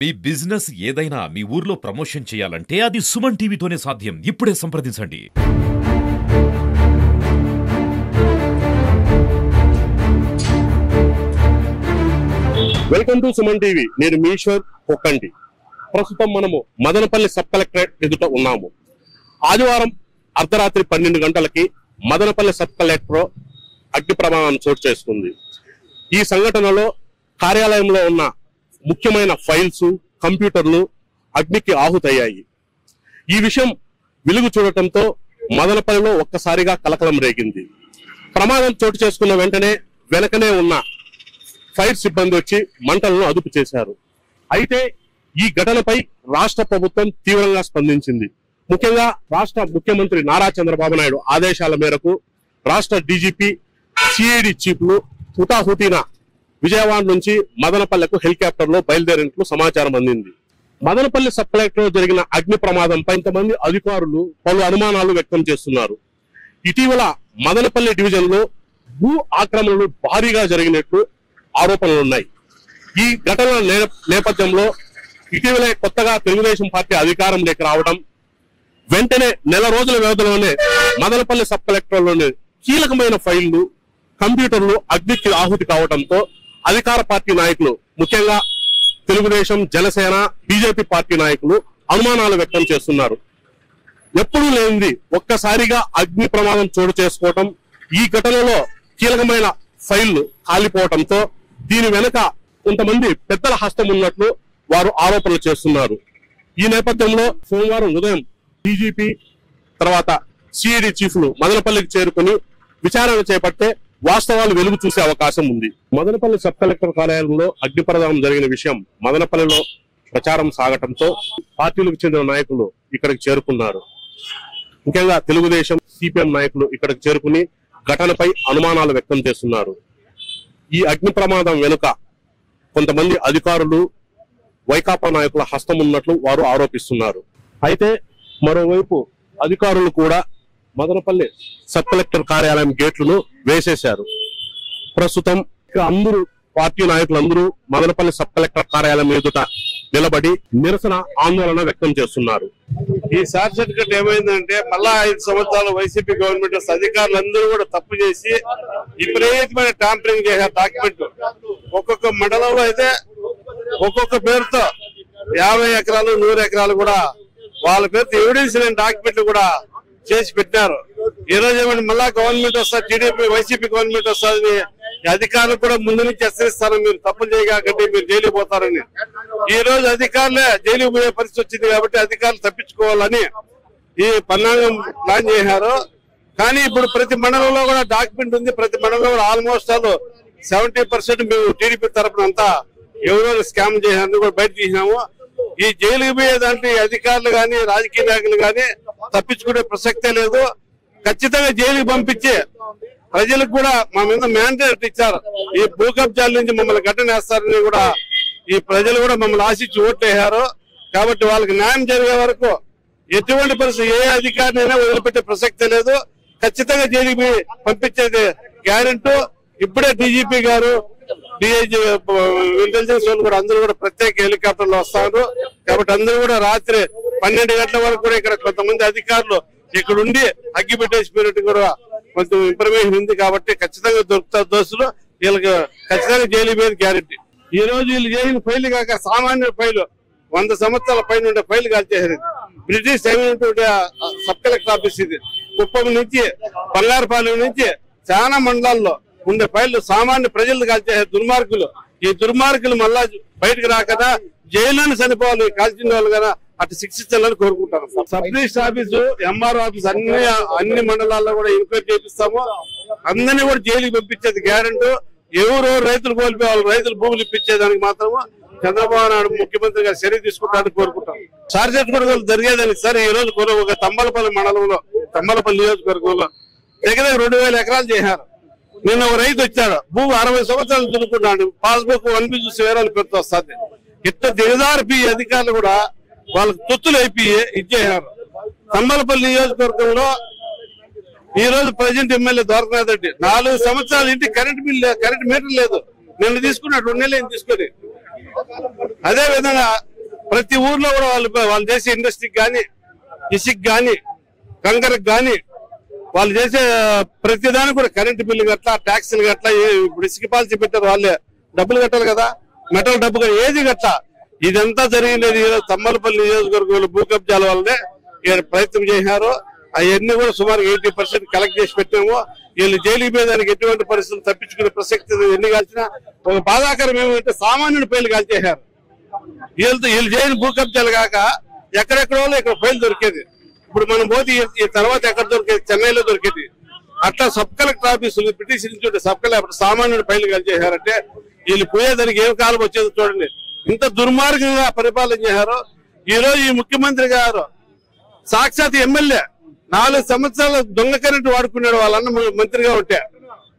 మీ business ఏదైనా మీ ఊర్లో promotion చేయాలంటే అది సుమన్ టీవీతోనే సాధ్యం. ఇప్పుడే సంప్రదించండి. Welcome to Suman TV. నేను మీశ్వర్ కొక్కంటి. ప్రస్తుతం మనము మదనపల్లి సబ్ కలెక్టరేట్ ఎదుట ఉన్నాము. ఆదివారం అర్ధరాత్రి 12 గంటలకి మదనపల్లి సబ్ కలెక్టర్ అగ్ని ప్రమాదం చోటు చేసుకుంది. ఈ సంఘటనలో కార్యాలయంలో ఉన్న ముఖ్యమైన ఫైల్స్, కంప్యూటర్లు అగ్నికి ఆహుతయ్యాయి. ఈ విషయం వెలుగు చూడటంతో మదనపల్లిలో ఒక్కసారిగా కలకలం రేగింది. ప్రమాదం చోటు చేసుకున్న వెంటనే వెనకనే ఉన్న ఫైర్ సిబ్బంది వచ్చి మంటలను అదుపు చేశారు. అయితే ఈ ఘటనపై రాష్ట్ర ప్రభుత్వం తీవ్రంగా స్పందించింది. ముఖ్యంగా రాష్ట్ర ముఖ్యమంత్రి నారా చంద్రబాబు నాయుడు ఆదేశాల మేరకు రాష్ట్ర డీజీపీ, సిఐడి చీఫ్లు హుటాహుటిన విజయవాడ నుంచి మదనపల్లెకు హెలికాప్టర్ లో బయలుదేరినట్లు సమాచారం అందింది. మదనపల్లి సబ్ కలెక్టర్ జరిగిన అగ్ని ప్రమాదంపై కొంతమంది అధికారులు పలు అనుమానాలు వ్యక్తం చేస్తున్నారు. ఇటీవల మదనపల్లి డివిజన్ లో భూ ఆక్రమణలు భారీగా జరిగినట్లు ఆరోపణలున్నాయి. ఈ ఘటనల నేపథ్యంలో ఇటీవలే కొత్తగా తెలుగుదేశం పార్టీ అధికారంలోకి రావడం, వెంటనే నెల రోజుల వ్యవధిలోనే మదనపల్లి సబ్ కలెక్టర్లోని కీలకమైన ఫైళ్లు, కంప్యూటర్లు అగ్నికి ఆహుతి కావడంతో అధికార పార్టీ నాయకులు, ముఖ్యంగా తెలుగుదేశం, జనసేన, బీజేపీ పార్టీ నాయకులు అనుమానాలు వ్యక్తం చేస్తున్నారు. ఎప్పుడూ లేనిది ఒక్కసారిగా అగ్ని ప్రమాదం చోటు చేసుకోవటం, ఈ ఘటనలో కీలకమైన ఫైళ్లు కాలిపోవడంతో దీని వెనుక కొంతమంది పెద్దల హస్తం ఉన్నట్లు వారు ఆరోపణలు చేస్తున్నారు. ఈ నేపథ్యంలో సోమవారం ఉదయం డీజీపీ తర్వాత సిఐడి చీఫ్లు మదనపల్లికి చేరుకుని విచారణ చేపట్టే వాస్తవాలు వెలుగు చూసే అవకాశం ఉంది. మదనపల్లి సబ్ కలెక్టర్ కార్యాలయంలో అగ్ని ప్రమాదం జరిగిన విషయం మదనపల్లిలో ప్రచారం సాగటంతో పార్టీలకు చెందిన నాయకులు ఇక్కడికి చేరుకున్నారు. ముఖ్యంగా తెలుగుదేశం, సిపిఎం నాయకులు ఇక్కడికి చేరుకుని ఘటనపై అనుమానాలు వ్యక్తం చేస్తున్నారు. ఈ అగ్ని ప్రమాదం వెనుక కొంతమంది అధికారులు, వైకాపా నాయకుల హస్తం ఉన్నట్లు వారు ఆరోపిస్తున్నారు. అయితే మరోవైపు అధికారులు కూడా మదనపల్లి సబ్ కలెక్టర్ కార్యాలయం గేట్లను వేసేశారు. ప్రస్తుతం అందరూ పార్టీ నాయకులందరూ మదనపల్లి సబ్ కలెక్టర్ కార్యాలయం ఎదుట నిలబడి నిరసన, ఆందోళన వ్యక్తం చేస్తున్నారు. ఈ షార్ట్ సర్క్యూట్ ఏమైందంటే మళ్ళా 5 సంవత్సరాలు వైసీపీ గవర్నమెంట్ అధికారులందరూ కూడా తప్పు చేసి విపరీతమైన ట్యాంపరింగ్ చేశారు. డాక్యుమెంట్ ఒక్కొక్క మండలంలో అయితే ఒక్కొక్క పేరుతో 50 ఎకరాలు, 100 ఎకరాలు కూడా వాళ్ళ పేరుతో ఎవిడెన్స్ లేని డాక్యుమెంట్లు కూడా చేసి పెట్టినారు. ఈ రోజు ఏమంటే మళ్ళా గవర్నమెంట్ వస్తారు, టీడీపీ వైసీపీ గవర్నమెంట్ వస్తుంది, అధికారులు కూడా ముందు నుంచి హెచ్చరిస్తారు, మీరు తప్పులు చేయకండి, మీరు జైలు పోతారని. ఈ రోజు అధికారులే జైలుకు పోయే పరిస్థితి వచ్చింది కాబట్టి అధికారులు తప్పించుకోవాలని ఈ పన్నాగం ప్లాన్ చేశారు. కానీ ఇప్పుడు ప్రతి మండలంలో కూడా డాక్యుమెంట్ ఉంది. ప్రతి మండలంలో ఆల్మోస్ట్ 70% మేము టీడీపీ తరఫున అంతా ఎవరో స్కామ్ చేసినందుకు కూడా బయట తీసినాము. ఈ జైలుకు పోయేదాంట్లో అధికారులు గాని, రాజకీయ నాయకులు గాని తప్పించుకునే ప్రసక్తే లేదు. ఖచ్చితంగా జైలుకి పంపించి ప్రజలకు కూడా మా మీద మ్యాండేట్ ఇచ్చారు. ఈ భూ కబ్జాల నుంచి మమ్మల్ని గట్టనేస్తారని కూడా ఈ ప్రజలు కూడా మమ్మల్ని ఆశించి ఓట్లు వేశారు. కాబట్టి వాళ్ళకి న్యాయం జరిగే వరకు ఎటువంటి పరిస్థితి ఏ అధికారినైనా వదిలిపెట్టే ప్రసక్తే లేదు. ఖచ్చితంగా జైలుకి పంపించేది గ్యారెంటీ. ఇప్పుడే డీజీపీ గారు, డిఐజీ, ఇంటెలిజెన్స్ వాళ్ళు కూడా అందరూ కూడా ప్రత్యేక హెలికాప్టర్లు వస్తారు. కాబట్టి అందరూ కూడా రాత్రి 12 గంటల వరకు కూడా ఇక్కడ కొంతమంది అధికారులు ఇక్కడ ఉండి అగ్గి పెట్టేసిపోయినట్టు కూడా కొంచెం ఇన్ఫర్మేషన్ ఉంది. కాబట్టి ఖచ్చితంగా దొరుకుతారు దోషులు. వీళ్ళకి ఖచ్చితంగా జైలు మీద గ్యారెంటీ. ఈ రోజు వీళ్ళు చేసిన ఫైల్ కాక సామాన్య ఫైలు 100 సంవత్సరాల పైన ఉండే ఫైల్ కాల్చేసారు. బ్రిటిష్ సబ్ కలెక్టర్ ఆఫీస్ ఇది. కుప్పం నుంచి, బంగారుపాలెం నుంచి చాలా మండలాల్లో ఉండే ఫైళ్లు సామాన్య ప్రజలు కాల్చేసారు దుర్మార్గులు. ఈ దుర్మార్గులు మళ్ళా బయటకు రాకదా జైల్లోనే చనిపోవాలి, కాల్చిన వాళ్ళు కదా అటు శిక్షించాలని కోరుకుంటారు. Sub register office, MRO office అన్ని మండలాల్లో కూడా ఎంక్వైరీ చేపిస్తాము. అందరినీ కూడా జైలుకి పంపించేది గ్యారెంటీ. ఎవరో రైతులు కోల్పోవాలి, రైతులు భూములు ఇప్పించేదానికి మాత్రము చంద్రబాబు నాయుడు ముఖ్యమంత్రి గారు చర్య తీసుకుంటారని కోరుకుంటాం. షార్ట్ కూడా జరిగేదానికి సార్ ఈ రోజు ఒక తంబలపల్లి మండలంలో, తంబలపల్లి నియోజకవర్గంలో దగ్గర 2000 ఎకరాలు చేశారు. నిన్న ఒక రైతు వచ్చాడు, భూమి 60 సంవత్సరాలు దున్నుకున్నాడు, పాస్బుక్ 1 చూసి వేరాలు పెడుతూ వస్తుంది. ఇట్లా దిగజారిపి అధికారులు కూడా వాళ్ళకి తొత్తులు అయిపోయి ఇచ్చేసారు. తంబలపల్లి నియోజకవర్గంలో ఈ రోజు ప్రజెంట్ ఎమ్మెల్యే ద్వారకానాథ్ రెడ్డి 4 సంవత్సరాల ఇంటి కరెంట్ మీటర్ లేదు. నిన్న తీసుకున్నాడు, 2 నెలలు తీసుకొని అదే విధంగా ప్రతి ఊర్లో కూడా వాళ్ళు చేసే ఇండస్ట్రీకి కానీ, ఇసుక్ కానీ, కంకరకు కానీ, వాళ్ళు చేసే ప్రతిదానికి కూడా కరెంటు బిల్లు గట్లా, ట్యాక్సీలు గట్లా, ఇప్పుడు ఇసుక పాలసీ పెట్టారు వాళ్ళే డబ్బులు కట్టాలి కదా, మెటల్ డబ్బు ఏది గట్లా. ఇదంతా జరిగినది తమ్మలపల్లి నియోజకవర్గంలో భూ కబ్జాల వల్లనే ప్రయత్నం చేశారు. అవన్నీ కూడా సుమారు 80% కలెక్ట్ చేసి పెట్టాము. వీళ్ళు జైలుకి పోయేదానికి ఎటువంటి పరిస్థితులు తప్పించుకునే ప్రసక్తి ఎన్ని కాల్చినా ఒక బాధాకరం ఏమంటే సామాన్యుడి పేర్లు కాల్చేశారు. వీళ్ళు చేయని భూ కబ్జాలు కాక ఎక్కడెక్కడో ఇక్కడ ఫైల్ దొరికేది. ఇప్పుడు మనం పోతే ఈ తర్వాత ఎక్కడ దొరికేది, చెన్నైలో దొరికేది. అట్లా సబ్ కలెక్టర్ ఆఫీసులు పిటిషన్ ఇచ్చి సబ్ కలెక్టర్ సామాన్యుడి ఫైల్ కాల్చేశారంటే వీళ్ళు పోయేదానికి ఏం కాలం వచ్చేది చూడండి. ఇంత దుర్మార్గంగా పరిపాలన చేశారు. ఈ రోజు ఈ ముఖ్యమంత్రి గారు సాక్షాత్ ఎమ్మెల్యే 4 సంవత్సరాల దొంగ కరెంటు వాడుకున్నాడు వాళ్ళన్న మంత్రిగా ఉంటే.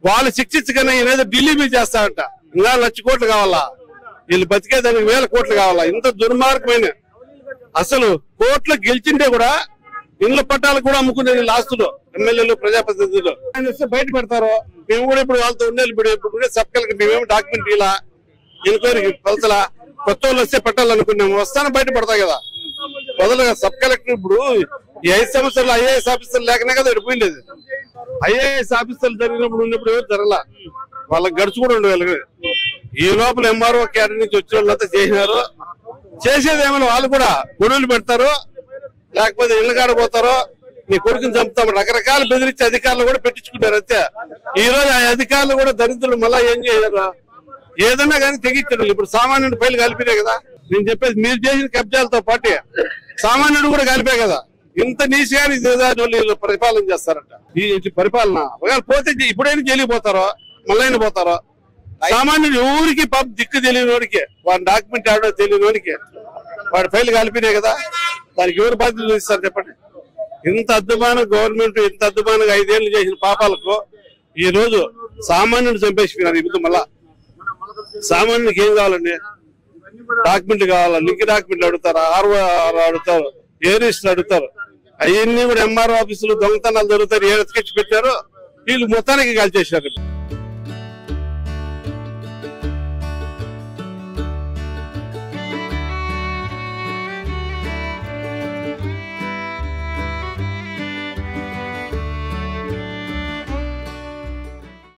వాళ్ళు శిక్షించగానే ఈయన ఢిల్లీ చేస్తారంట. ఇంకా 1,00,000 కోట్లు కావాలా, వీళ్ళు బతికేదానికి 1,000 కోట్లు కావాలా. ఇంత దుర్మార్గమైన అసలు కోట్లు గెలిచింటే కూడా ఇళ్ల పట్టాలు కూడా అమ్ముకునేది ఆస్తులు ఎమ్మెల్యేలు, ప్రజాప్రతినిధులు. ఆయన వస్తే బయట పెడతారు. మేము కూడా ఇప్పుడు వాళ్ళతో ఉండేది. ఇప్పుడు సబ్ కలెక్టర్ మేమేమి డాక్యుమెంట్ ఇలా ఎంక్వైరీకి పలసలా, కొత్త వాళ్ళు వస్తే పెట్టాలనుకున్నాము. వస్తాను బయట పడతాయి కదా మొదలుగా. సబ్ కలెక్టర్ ఇప్పుడు ఈ 5 సంవత్సరాలు ఐఏఎస్ ఆఫీసర్లు లేకనే కదా పోయిండేది. ఐఏఎస్ ఆఫీసర్లు జరిగినప్పుడు ఉన్నప్పుడు ఎవరు జరగలా, వాళ్ళకి గడుచు కూడా ఉండేవాళ్ళు. ఈ లోపల ఎంఆర్ఓ క్యాడర్ నుంచి వచ్చిన వాళ్ళంతా చేసినారు. చేసేది ఏమైనా వాళ్ళు కూడా గొడవలు పెడతారు, లేకపోతే ఇళ్ళ కాడ పోతారో, నీ కొడుకుని చంపుతాము, రకరకాల బెదిరించి అధికారులు కూడా పెట్టించుకుంటారు. అంతే. ఈ రోజు ఆ అధికారులు కూడా దరిద్రులు మళ్ళా ఏం చేయారు, ఏదన్నా కానీ తెగించారు. ఇప్పుడు సామాన్యుడు ఫైలు కలిపినే కదా నేను చెప్పేది. మీరు చేసిన కబ్జాలతో పాటు సామాన్యుడు కూడా కలిపే కదా. ఇంత నీసిగాని వాళ్ళు పరిపాలన చేస్తారంట. ఈ పరిపాలన పోతే ఇప్పుడైనా జైలుకి పోతారో, మళ్ళీ పోతారో. సామాన్యుడు ఊరికి పాప దిక్కు తెలియని వాడికి, వాడి డాక్యుమెంట్ ఆడో తెలియని వాడికి వాడి ఫైల్ కలిపినే కదా. దానికి ఎవరు బాధ్యత ఇస్తారు చెప్పండి. ఇంత అద్భుతమైన గవర్నమెంట్, ఇంత అద్భుతంగా 5 ఏళ్ళు చేసిన పాపాలకు ఈ రోజు సామాన్యుడు చంపేసిపోయినారు. ఇప్పుడు మళ్ళా సామాన్యుడికి ఏం కావాలండి, డాక్యుమెంట్లు కావాలా, లింక్ డాక్యుమెంట్లు అడుగుతారు, ఆర్ఓ అడుగుతారు, ఏరిస్టులు అడుగుతారు. అవన్నీ కూడా ఎంఆర్ఓ ఆఫీసులు దొంగతనాలు జరుగుతారు. ఏ ఎత్తుకెచ్చి పెట్టారో వీళ్ళు మొత్తానికి కాల్చేశారు.